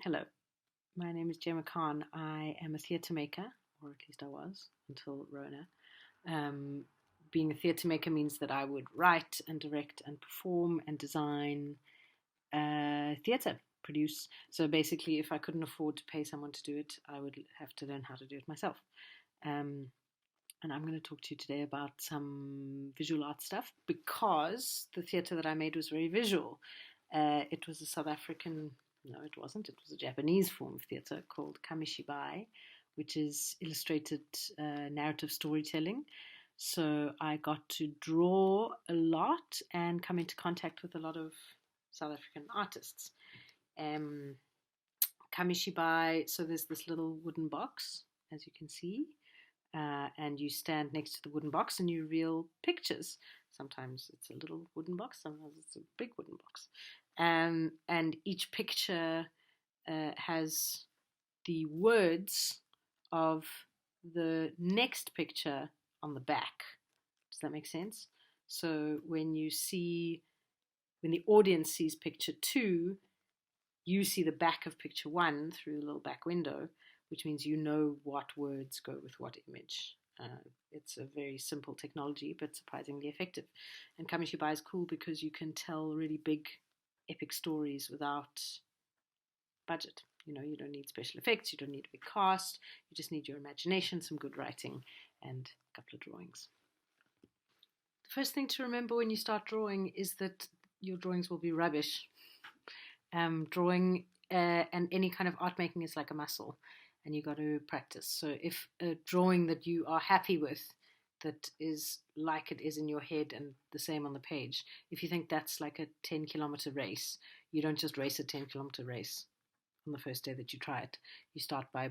Hello, my name is Jemma Kahn. I am a theatre maker, or at least I was until Rona. Um, Being a theatre maker means that I would write and direct and perform and design theatre, produce. So basically, if I couldn't afford to pay someone to do it, I would have to learn how to do it myself. Um, and I'm going to talk to you today about some visual art stuff because the theatre that I made was very visual. It was a South African, no, it wasn't, it was a Japanese form of theatre called Kamishibai, which is illustrated narrative storytelling. So I got to draw a lot and come into contact with a lot of South African artists. Um, Kamishibai, so there's this little wooden box, as you can see, and you stand next to the wooden box and you reel pictures. Sometimes it's a little wooden box, sometimes it's a big wooden box. And each picture has the words of the next picture on the back. Does that make sense? So when the audience sees picture 2, you see the back of picture 1 through a little back window, which means you know what words go with what image. It's a very simple technology, but surprisingly effective. And Kamishibai is cool because you can tell really big, epic stories without budget. You don't need special effects, you don't need a big cast, you just need your imagination, some good writing, and a couple of drawings. The first thing to remember when you start drawing is that your drawings will be rubbish. Drawing and any kind of art making is like a muscle, and you got to practice. So if a drawing that you are happy with, that is like it is in your head and the same on the page, if you think that's like a 10-kilometer race, you don't just race a 10-kilometer race on the first day that you try it. You start by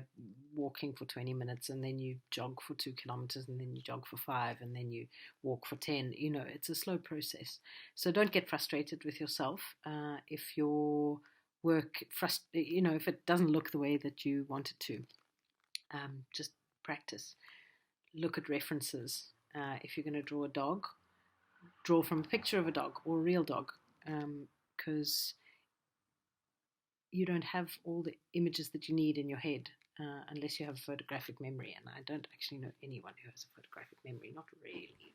walking for 20 minutes, and then you jog for 2 kilometers, and then you jog for 5, and then you walk for 10. It's a slow process. So don't get frustrated with yourself if your work, if it doesn't look the way that you want it to. Just practice. Look at references. If you're going to draw a dog, draw from a picture of a dog or a real dog, because you don't have all the images that you need in your head unless you have a photographic memory. And I don't actually know anyone who has a photographic memory, not really.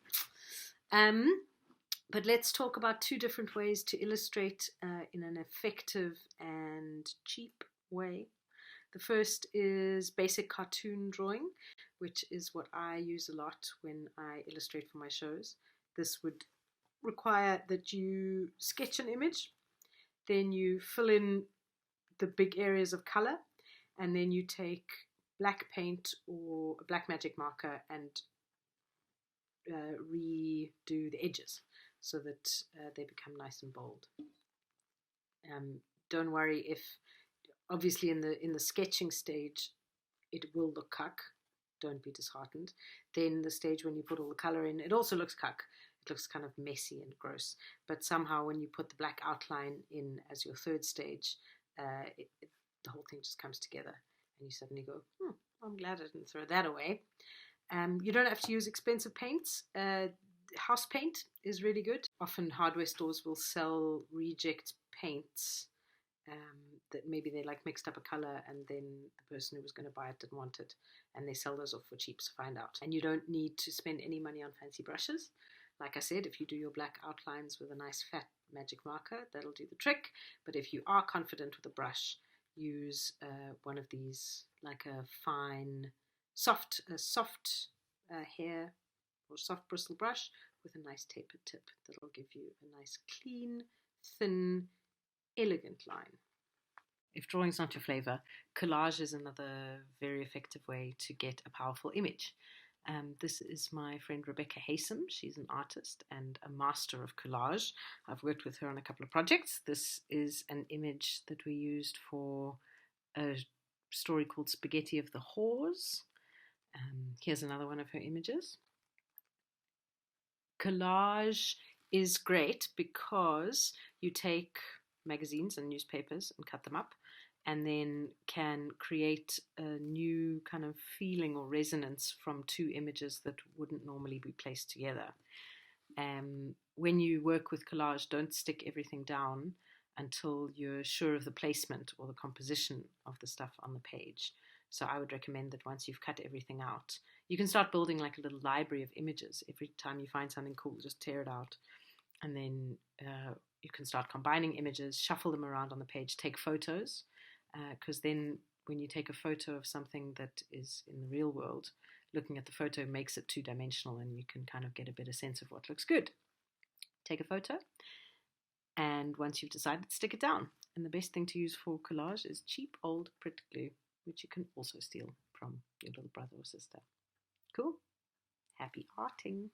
But let's talk about 2 different ways to illustrate in an effective and cheap way. The first is basic cartoon drawing, which is what I use a lot when I illustrate for my shows. This would require that you sketch an image, then you fill in the big areas of color, and then you take black paint or a black magic marker and redo the edges so that they become nice and bold. Don't worry if, obviously in the sketching stage, it will look cuck. Don't be disheartened. Then the stage when you put all the color in, it also looks cuck. It looks kind of messy and gross. But somehow when you put the black outline in as your third stage, the whole thing just comes together, and you suddenly go, I'm glad I didn't throw that away. You don't have to use expensive paints. House paint is really good. Often hardware stores will sell reject paints that maybe they like mixed up a color, and then the person who was going to buy it didn't want it, and they sell those off for cheap, so find out. And you don't need to spend any money on fancy brushes. Like I said, if you do your black outlines with a nice fat magic marker, that'll do the trick. But if you are confident with a brush, use one of these, like a fine, soft hair or soft bristle brush with a nice tapered tip. That'll give you a nice clean, thin, elegant line. If drawing's not your flavor, collage is another very effective way to get a powerful image. This is my friend Rebecca Haysom. She's an artist and a master of collage. I've worked with her on a couple of projects. This is an image that we used for a story called Spaghetti of the Whores. Here's another one of her images. Collage is great because you take magazines and newspapers and cut them up, and then can create a new kind of feeling or resonance from 2 images that wouldn't normally be placed together. When you work with collage, don't stick everything down. until you're sure of the placement or the composition of the stuff on the page. So I would recommend that once you've cut everything out, you can start building like a little library of images. Every time you find something cool, just tear it out. And then you can start combining images, shuffle them around on the page, take photos. Because then when you take a photo of something that is in the real world, looking at the photo makes it two-dimensional and you can kind of get a better sense of what looks good. Take a photo. And once you've decided, stick it down. And the best thing to use for collage is cheap old Pritt glue, which you can also steal from your little brother or sister. Cool. Happy arting.